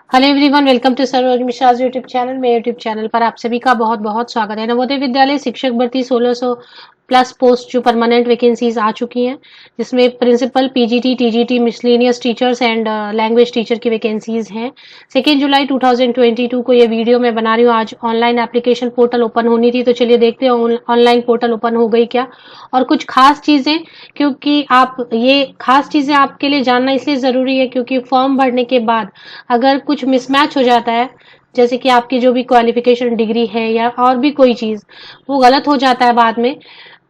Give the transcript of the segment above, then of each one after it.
Hello everyone, welcome to Saroj Mishra YouTube channel. मेरे YouTube channel पर आप सभी का बहुत बहुत स्वागत है। नवोदय विद्यालय शिक्षक भर्ती 1600 प्लस पोस्ट जो परमानेंट वैकेंसीज आ चुकी हैं, जिसमें principal, PGT, TGT, miscellaneous teachers and language teacher की वैकेंसीज हैं। 2 जुलाई 2022 को ये वीडियो मैं बना रही हूँ। आज ऑनलाइन एप्लीकेशन पोर्टल ओपन होनी थी, तो चलिए देखते हैं ऑनलाइन पोर्टल ओपन हो गई क्या, और कुछ खास चीजें, क्योंकि आप ये खास चीजें आपके लिए जानना इसलिए जरूरी है क्योंकि फॉर्म भरने के बाद अगर कुछ मिसमैच हो जाता है, जैसे कि आपकी जो भी क्वालिफिकेशन डिग्री है या और भी कोई चीज, वो गलत हो जाता है बाद में,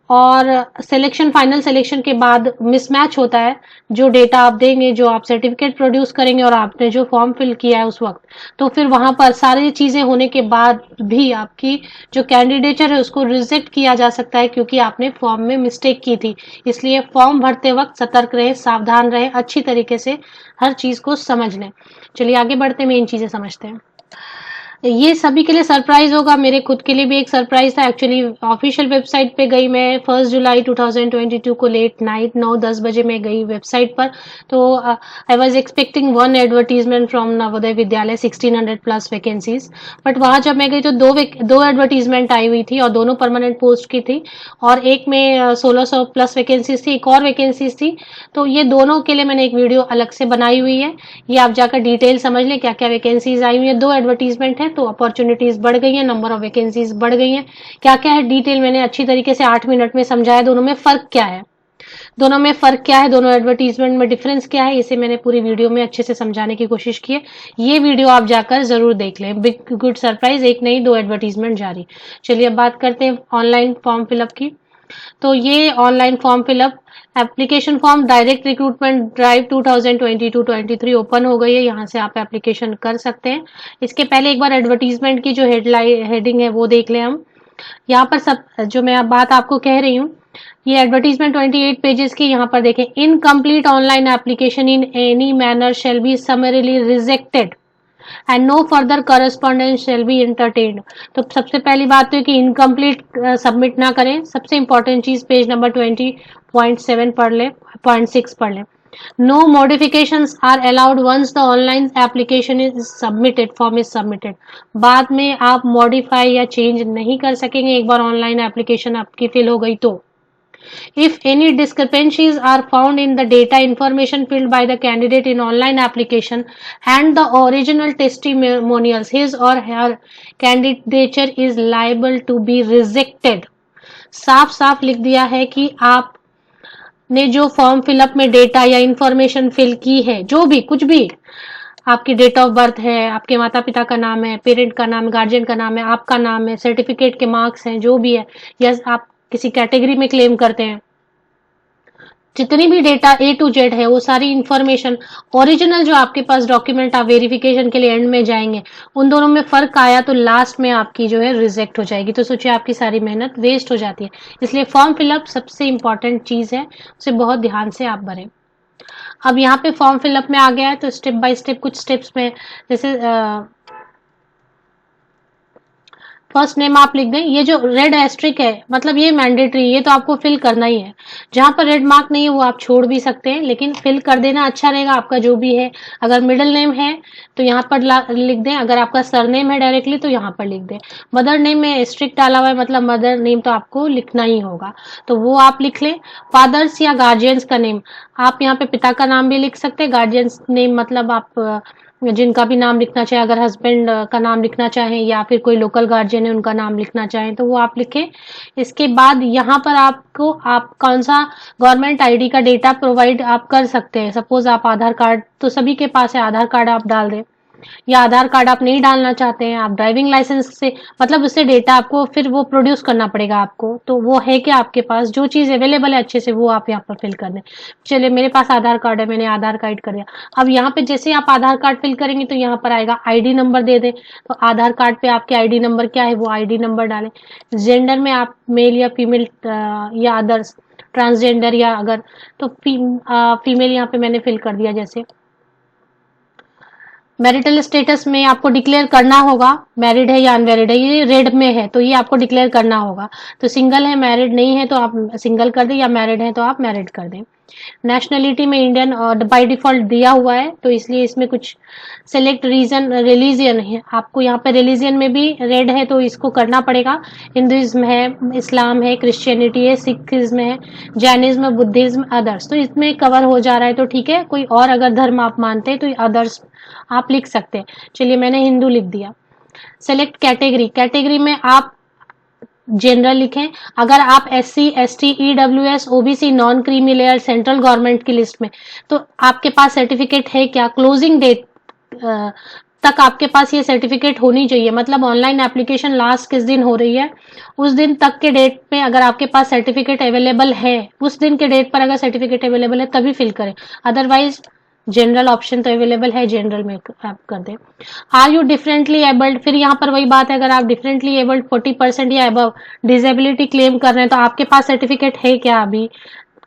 और सिलेक्शन, फाइनल सिलेक्शन के बाद मिसमैच होता है। जो डेटा आप देंगे, जो आप सर्टिफिकेट प्रोड्यूस करेंगे और आपने जो फॉर्म फिल किया है उस वक्त, तो फिर वहां पर सारी चीजें होने के बाद भी आपकी जो कैंडिडेचर है उसको रिजेक्ट किया जा सकता है, क्योंकि आपने फॉर्म में मिस्टेक की थी। इसलिए फॉर्म भरते वक्त सतर्क रहें, सावधान रहें, अच्छी तरीके से हर चीज को समझ लें। चलिए आगे बढ़ते हैं, मेन चीजें समझते हैं। ये सभी के लिए सरप्राइज होगा, मेरे खुद के लिए भी एक सरप्राइज था। एक्चुअली ऑफिशियल वेबसाइट पे गई मैं 1 जुलाई 2022 को लेट नाइट 9-10 बजे मैं गई वेबसाइट पर। तो I was expecting one advertisement from Navodaya Vidyalaya 1600 plus vacancies, but वहां जब मैं गई तो दो एडवर्टीजमेंट आई हुई थी और दोनों परमानेंट पोस्ट की थी, और एक में 1600 प्लस वैकेंसीज थी, एक और वैकेंसीज थी। तो ये दोनों के लिए मैंने एक वीडियो अलग से बनाई हुई है, ये आप जाकर डिटेल समझ लें क्या क्या वैकेंसीज आई हुई है। दो एडवर्टीजमेंट है तो अपॉर्चुनिटीज बढ़ गई हैं, नंबर ऑफ वैकेंसीज बढ़ गई हैं। क्या क्या है डिटेल मैंने अच्छी तरीके से 8 मिनट में समझाया। दोनों में फर्क क्या है, दोनों एडवर्टीजमेंट में डिफरेंस क्या है, इसे मैंने पूरी वीडियो में अच्छे से समझाने की कोशिश की है। ये वीडियो आप जाकर जरूर देख लें। बिग गुड सरप्राइज, एक नहीं दो एडवर्टीजमेंट जारी। चलिए अब बात करते हैं ऑनलाइन फॉर्म फिलअप की। तो ये online form fill up application form direct recruitment drive 2022-23 open हो गई है। यहाँ से आप एप्लीकेशन कर सकते हैं। इसके पहले एक बार एडवर्टीजमेंट की जो हेडिंग है वो देख लें हम। यहाँ पर सब जो मैं अब बात आपको कह रही हूँ, ये एडवर्टीजमेंट 28 पेजेस की। यहाँ पर देखें, incomplete online application in any manner shall be summarily rejected and no further correspondence shall be entertained. तो सबसे पहली बात तो है कि इनकम्प्लीट सबमिट ना करें। सबसे इंपॉर्टेंट चीज पेज नंबर 20.7 पढ़ लें, 0.6 पढ़ लें। No modifications are allowed once the online application is submitted, form is submitted. बाद में आप मॉडिफाई या चेंज नहीं कर सकेंगे एक बार ऑनलाइन एप्लीकेशन आपकी फिल हो गई तो। If any discrepancies are found in the data information filled by the candidate in online application and the original testimonials, his or her candidature is liable to be rejected। साफ साफ लिख दिया है कि आप ने जो फॉर्म फिलअप में डेटा या इंफॉर्मेशन फिल की है, जो भी कुछ भी, आपकी डेट ऑफ बर्थ है, आपके माता पिता का नाम है, पेरेंट का नाम, गार्जियन का नाम है, आपका नाम है, सर्टिफिकेट के मार्क्स हैं, जो भी है, या आप किसी कैटेगरी में क्लेम करते हैं, जितनी भी डेटा ए टू जेड है वो सारी इंफॉर्मेशन ओरिजिनल जो आपके पास डॉक्यूमेंट आप वेरिफिकेशन के लिए एंड में जाएंगे, उन दोनों में फर्क आया तो लास्ट में आपकी जो है रिजेक्ट हो जाएगी। तो सोचिए आपकी सारी मेहनत वेस्ट हो जाती है। इसलिए फॉर्म फिलअप सबसे इंपॉर्टेंट चीज है, उसे बहुत ध्यान से आप भरें। अब यहाँ पे फॉर्म फिलअप में आ गया है तो स्टेप बाय स्टेप कुछ स्टेप्स में, जैसे फर्स्ट नेम आप लिख दें। ये जो रेड एस्ट्रिक है मतलब ये मैंडेटरी, ये तो आपको फिल करना ही है। जहां पर रेड मार्क नहीं है वो आप छोड़ भी सकते हैं, लेकिन फिल कर देना अच्छा रहेगा आपका जो भी है। अगर मिडिल नेम है तो यहाँ पर लिख दें, अगर आपका सरनेम है डायरेक्टली तो यहाँ पर लिख दें। मदर नेम में एस्ट्रिक डाला हुआ है मतलब मदर नेम तो आपको लिखना ही होगा, तो वो आप लिख लें। फादर्स या गार्जियंस का नेम, आप यहाँ पे पिता का नाम भी लिख सकते हैं। गार्जियंस नेम मतलब आप जिनका भी नाम लिखना चाहे, अगर हस्बैंड का नाम लिखना चाहें या फिर कोई लोकल गार्जियन है उनका नाम लिखना चाहें तो वो आप लिखें। इसके बाद यहाँ पर आपको आप कौन सा गवर्नमेंट आईडी का डेटा प्रोवाइड आप कर सकते हैं। सपोज आप आधार कार्ड, तो सभी के पास है, आधार कार्ड आप डाल दें, या आधार कार्ड आप नहीं डालना चाहते हैं, आप ड्राइविंग लाइसेंस से, मतलब उससे डेटा आपको फिर वो प्रोड्यूस करना पड़ेगा आपको, तो वो है कि आपके पास जो चीज अवेलेबल है अच्छे से वो आप यहाँ पर फिल कर दें। चलिए मेरे पास आधार कार्ड है, मैंने आधार कार्ड कर दिया। अब यहाँ पे जैसे आप आधार कार्ड फिल करेंगे तो यहाँ पर आएगा आईडी नंबर दे दें, तो आधार कार्ड पे आपके आईडी नंबर क्या है वो आईडी नंबर डालें। जेंडर में आप मेल या फीमेल या अदर्स, ट्रांसजेंडर या अगर, तो फीमेल यहाँ पे मैंने फिल कर दिया। जैसे मैरिटल स्टेटस में आपको डिक्लेयर करना होगा, मैरिड है या अनमैरिड है, ये रेड में है तो ये आपको डिक्लेयर करना होगा। तो सिंगल है, मैरिड नहीं है तो आप सिंगल कर दें, या मैरिड है तो आप मैरिड कर दें। नेशनलिटी में इंडियन बाय डिफॉल्ट दिया हुआ है, तो इसलिए इसमें कुछ सेलेक्ट रीजन रिलीजियन है, आपको यहाँ पे रिलीजियन में भी रेड है तो इसको करना पड़ेगा। हिंदुइज्म है, इस्लाम है, क्रिश्चियनिटी है, सिखिज्म है, जैनिज्म, बुद्धिज्म, अदर्स, तो इसमें कवर हो जा रहा है तो ठीक है। कोई और अगर धर्म आप मानते हैं तो अदर्स आप लिख सकते हैं। चलिए मैंने हिंदू लिख दिया। सेलेक्ट कैटेगरी, कैटेगरी में आप जनरल लिखें। अगर आप SC, ST, EWS, OBC, non creamy layer, central government की लिस्ट में, तो आपके पास सर्टिफिकेट है क्या? क्लोजिंग डेट तक आपके पास ये सर्टिफिकेट होनी चाहिए, मतलब ऑनलाइन एप्लीकेशन लास्ट किस दिन हो रही है उस दिन तक के डेट में अगर आपके पास सर्टिफिकेट अवेलेबल है, उस दिन के डेट पर अगर सर्टिफिकेट अवेलेबल है तभी फिल करें, अदरवाइज जनरल ऑप्शन तो अवेलेबल है, जनरल में आप कर दें। आर यू डिफरेंटली एबल्ड, फिर यहाँ पर वही बात है, अगर आप डिफरेंटली एबल्ड 40% या अबव डिसेबिलिटी क्लेम कर रहे हैं तो आपके पास सर्टिफिकेट है क्या? अभी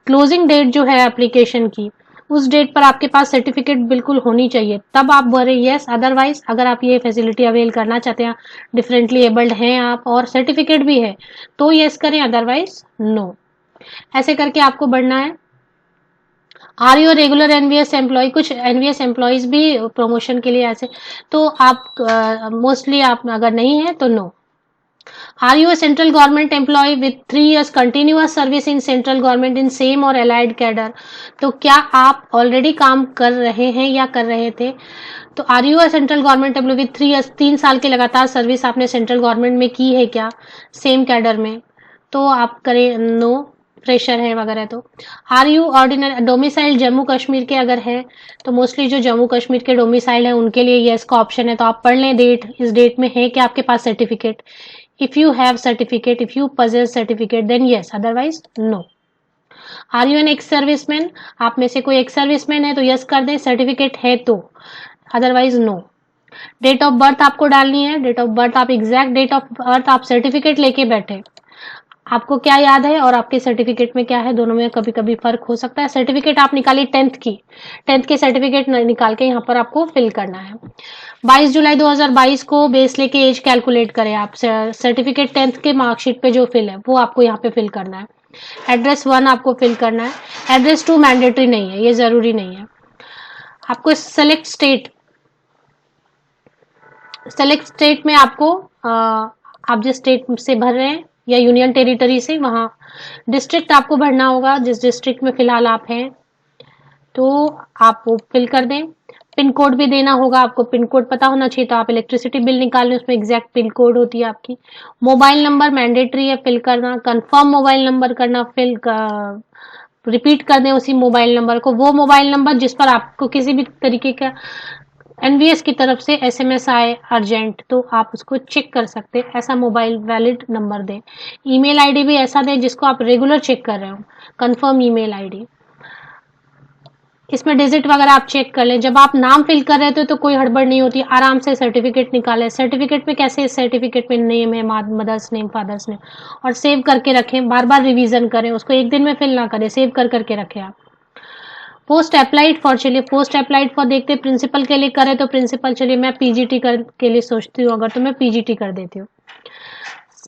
क्लोजिंग डेट जो है एप्लीकेशन की, उस डेट पर आपके पास सर्टिफिकेट बिल्कुल होनी चाहिए, तब आप भरे यस। अदरवाइज अगर आप ये फैसिलिटी अवेल करना चाहते हैं, डिफरेंटली एबल्ड हैं आप और सर्टिफिकेट भी है, तो यस करें, अदरवाइज नो। ऐसे करके आपको बढ़ना है। Are you regular NVS employee, कुछ एनवीएस एम्प्लॉयज भी प्रमोशन के लिए ऐसे, तो आप मोस्टली आप अगर नहीं है तो no. Are you a central government employee with 3 years continuous service in central government in same or allied cadre, तो क्या आप ऑलरेडी काम कर रहे हैं या कर रहे थे? तो are you a central government employee with 3 years, 3 साल के लगातार सर्विस आपने सेंट्रल गवर्नमेंट में की है क्या सेम कैडर में, तो आप करें नो, प्रेशर है वगैरह। तो are you ordinary domicile Jammu Kashmir के अगर है तो मोस्टली जो जम्मू कश्मीर के डोमिसाइल है उनके लिए यस का ऑप्शन है, तो आप पढ़ लें डेट, इस डेट में है कि आपके पास certificate. If you have certificate, if you possess certificate then yes, otherwise no. Are you an ex serviceman, आप में से कोई एक्स सर्विसमैन है तो यस कर दें, सर्टिफिकेट है तो, otherwise no. Date of birth आपको डालनी है, डेट ऑफ बर्थ आप एग्जैक्ट डेट ऑफ बर्थ आप सर्टिफिकेट लेके बैठे, आपको क्या याद है और आपके सर्टिफिकेट में क्या है, दोनों में कभी कभी फर्क हो सकता है। सर्टिफिकेट आप निकाली 10th की, 10th के सर्टिफिकेट निकाल के यहाँ पर आपको फिल करना है। 22 जुलाई 2022 को बेस लेके एज कैलकुलेट करें आप, सर्टिफिकेट 10th के मार्कशीट पे जो फिल है वो आपको यहाँ पे फिल करना है। एड्रेस 1 आपको फिल करना है, एड्रेस 2 मैंडेटरी नहीं है, ये जरूरी नहीं है। आपको सेलेक्ट स्टेट, सेलेक्ट स्टेट में आपको आप जिस स्टेट से भर रहे हैं या यूनियन टेरिटरी से, वहां डिस्ट्रिक्ट आपको भरना होगा जिस डिस्ट्रिक्ट में फिलहाल आप हैं, तो आप वो फिल कर दें। पिन कोड भी देना होगा आपको, पिन कोड पता होना चाहिए, तो आप इलेक्ट्रिसिटी बिल निकाल लें, उसमें एग्जैक्ट पिन कोड होती है आपकी। मोबाइल नंबर मैंडेटरी है फिल करना, कंफर्म मोबाइल नंबर करना, फिल रिपीट कर दें उसी मोबाइल नंबर को, वो मोबाइल नंबर जिस पर आपको किसी भी तरीके का एनवीएस की तरफ से एसएमएस आए अर्जेंट, तो आप उसको चेक कर सकते हैं, ऐसा मोबाइल वैलिड नंबर दें। ईमेल आईडी भी ऐसा दें जिसको आप रेगुलर चेक कर रहे हो, कंफर्म ईमेल आईडी। इसमें डिजिट वगैरह आप चेक कर लें। जब आप नाम फिल कर रहे थे तो कोई हड़बड़ नहीं होती, आराम से सर्टिफिकेट निकालें। सर्टिफिकेट में कैसे, सर्टिफिकेट में नेम है, मदर्स नेम, फादर्स नेम, और सेव करके रखें, बार बार रिवीजन करें उसको, एक दिन में फिल ना करें, सेव कर करके रखें आप। पोस्ट अप्लाइड फॉर, चलिए पोस्ट अप्लाइड फॉर देखते हैं, प्रिंसिपल के लिए करें तो प्रिंसिपल, चलिए मैं पीजीटी के लिए सोचती हूँ अगर, तो मैं पीजीटी कर देती हूँ।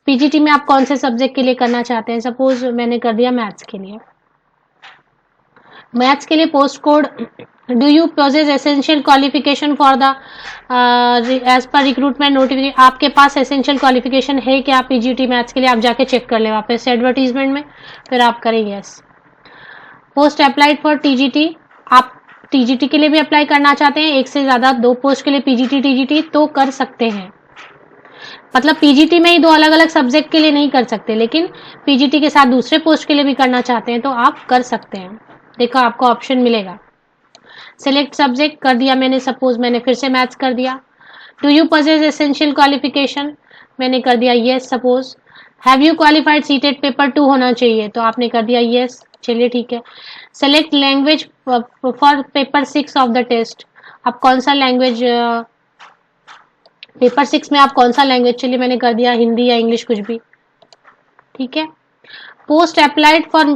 पीजीटी में आप कौन से सब्जेक्ट के लिए करना चाहते हैं? सपोज मैंने कर दिया मैथ्स के लिए। मैथ्स के लिए post code, do you possess essential qualification for the as per recruitment notification, आपके पास एसेंशियल क्वालिफिकेशन है क्या पीजीटी मैथ्स के लिए? आप जाके चेक कर ले वापस एडवर्टीजमेंट में, फिर आप करें yes. Post applied for TGT, आप टीजीटी के लिए भी अप्लाई करना चाहते हैं, एक से ज्यादा 2 पोस्ट के लिए पीजीटी टीजीटी तो कर सकते हैं, मतलब पीजीटी में ही 2 अलग अलग सब्जेक्ट के लिए नहीं कर सकते, लेकिन पीजीटी के साथ दूसरे पोस्ट के लिए भी करना चाहते हैं तो आप कर सकते हैं। देखो आपको ऑप्शन मिलेगा। सिलेक्ट सब्जेक्ट कर दिया मैंने, सपोज मैंने फिर से मैथ्स कर दिया। Do you possess essential qualification, मैंने कर दिया yes. Suppose have you qualified CTET paper 2 होना चाहिए, तो आपने कर दिया यस, चलिए ठीक है। Select language for paper 6 of the test, आप कौन सा लैंग्वेज, पेपर 6 में आप कौन सा लैंग्वेज, चलिए मैंने कर दिया हिंदी या इंग्लिश कुछ भी, ठीक है। Post applied for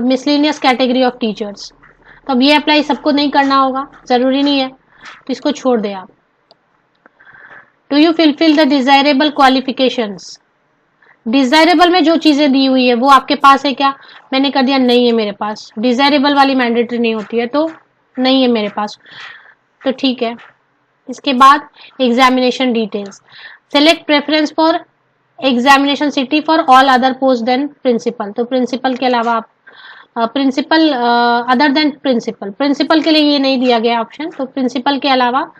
miscellaneous category of teachers, तो अब ये अप्लाई सबको नहीं करना होगा, जरूरी नहीं है, तो इसको छोड़ दें आप। Do you fulfil the desirable qualifications, desirable में जो चीजें दी हुई है वो आपके पास है क्या? मैंने कर दिया नहीं है मेरे पास। डिजायरेबल वाली मैंडेटरी नहीं होती है तो नहीं है मेरे पास, तो ठीक है। इसके बाद examination details, select preference for examination city for all other post then principal. तो प्रिंसिपल के अलावा आप principal other than principal, principal के लिए ये नहीं दिया गया ऑप्शन, तो प्रिंसिपल के अलावा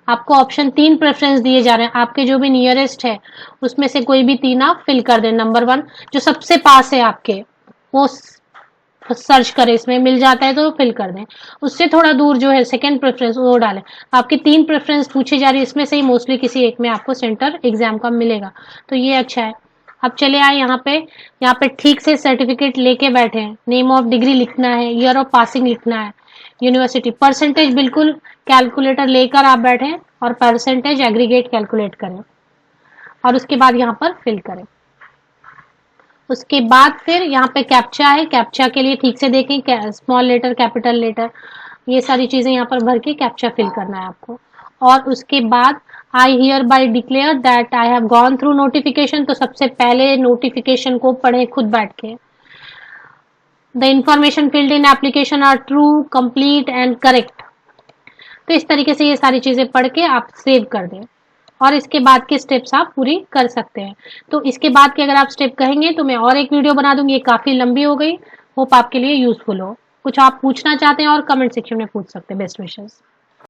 आपको ऑप्शन 3 प्रेफरेंस दिए जा रहे हैं। आपके जो भी नियरेस्ट है उसमें से कोई भी 3 आप फिल कर दें। नंबर 1 जो सबसे पास है आपके वो सर्च करें, इसमें मिल जाता है तो फिल कर दें। उससे थोड़ा दूर जो है सेकंड प्रेफरेंस वो डालें। आपकी 3 प्रेफरेंस पूछी जा रही है, इसमें से ही मोस्टली किसी एक में आपको सेंटर एग्जाम का मिलेगा, तो ये अच्छा है। अब चले आए यहाँ पे ठीक से सर्टिफिकेट लेके बैठे हैं। नेम ऑफ डिग्री लिखना है, ईयर ऑफ पासिंग लिखना है, यूनिवर्सिटी, परसेंटेज बिल्कुल कैलकुलेटर लेकर आप बैठे और परसेंटेज एग्रीगेट कैलकुलेट करें और उसके बाद यहाँ पर फिल करें। उसके बाद फिर यहाँ पे कैप्चा है, कैप्चा के लिए ठीक से देखें, स्मॉल लेटर कैपिटल लेटर ये सारी चीजें यहाँ पर भर के कैप्चा फिल करना है आपको। और उसके बाद I hereby declare that I have gone through notification, तो सबसे पहले नोटिफिकेशन को पढ़े खुद बैठ के। The information filled in application are true, complete and correct. तो इस तरीके से ये सारी चीजें पढ़ के आप सेव कर दें और इसके बाद के स्टेप्स आप पूरी कर सकते हैं। तो इसके बाद के अगर आप स्टेप कहेंगे तो मैं और एक वीडियो बना दूंगी, ये काफी लंबी हो गई। होप आपके लिए यूजफुल हो। कुछ आप पूछना चाहते हैं और कमेंट सेक्शन में पूछ सकते हैं। Best wishes.